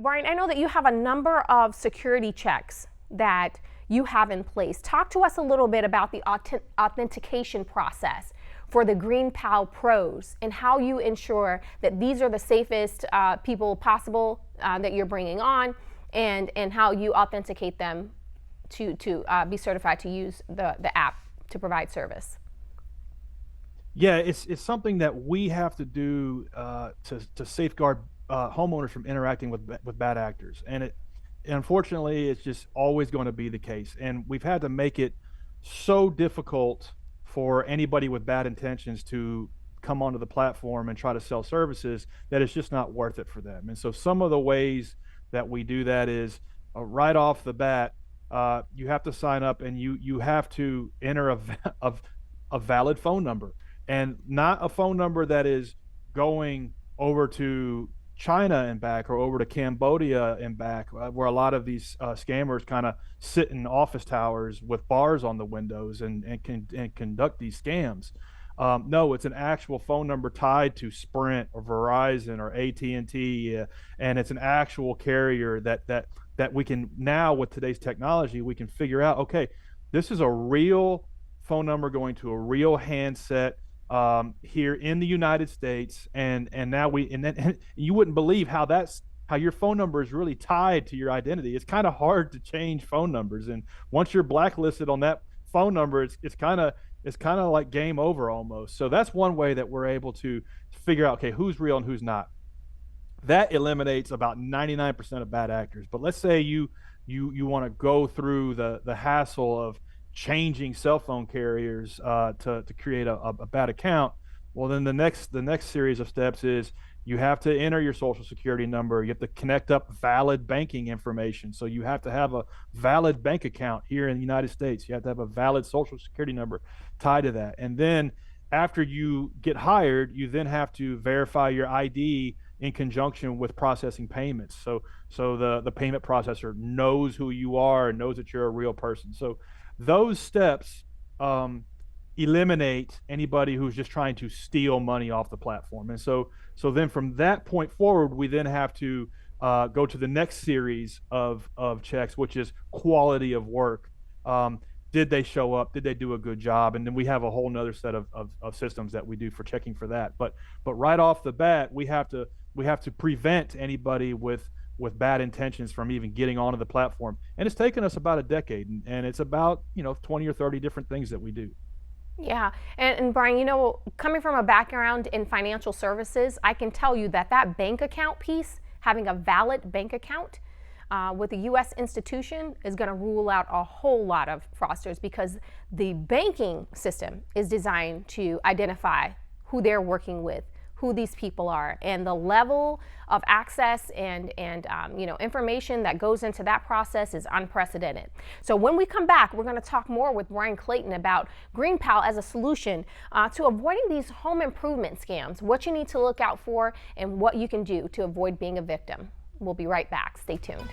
Bryan, I know that you have a number of security checks that you have in place. Talk to us a little bit about the authentication process for the GreenPal Pros and how you ensure that these are the safest people possible that you're bringing on, and how you authenticate them to be certified to use the app to provide service. Yeah, it's something that we have to do to safeguard homeowners from interacting with bad actors, and unfortunately it's just always going to be the case. And we've had to make it so difficult for anybody with bad intentions to come onto the platform and try to sell services that it's just not worth it for them. And so some of the ways that we do that is right off the bat, you have to sign up and you have to enter a valid phone number, and not a phone number that is going over to China and back, or over to Cambodia and back, where a lot of these scammers kind of sit in office towers with bars on the windows and conduct these scams. No, it's an actual phone number tied to Sprint or Verizon or AT&T, and it's an actual carrier that we can now, with today's technology, we can figure out, okay, this is a real phone number going to a real handset here in the United States, and now and you wouldn't believe how your phone number is really tied to your identity. It's kind of hard to change phone numbers, and once you're blacklisted on that phone number, it's kind of like game over almost. So that's one way that we're able to figure out, okay, who's real and who's not. That eliminates about 99% of bad actors. But let's say you want to go through the hassle of changing cell phone carriers to create a bad account. Well, then the next series of steps is you have to enter your social security number. You have to connect up valid banking information. So you have to have a valid bank account here in the United States. You have to have a valid social security number tied to that. And then after you get hired, you then have to verify your ID in conjunction with processing payments. So the payment processor knows who you are and knows that you're a real person. So those steps eliminate anybody who's just trying to steal money off the platform. And so then from that point forward, we then have to go to the next series of checks, which is quality of work. Did they show up? Did they do a good job? And then we have a whole nother set of systems that we do for checking for that. But right off the bat, we have to prevent anybody with bad intentions from even getting onto the platform. And it's taken us about a decade, and it's about 20 or 30 different things that we do. Yeah, and Bryan, coming from a background in financial services, I can tell you that bank account piece, having a valid bank account with a U.S. institution, is going to rule out a whole lot of fraudsters, because the banking system is designed to identify who they're working with, who these people are, and the level of access and information that goes into that process is unprecedented. So when we come back, we're going to talk more with Bryan Clayton about GreenPal as a solution to avoiding these home improvement scams, what you need to look out for, and what you can do to avoid being a victim. We'll be right back. Stay tuned.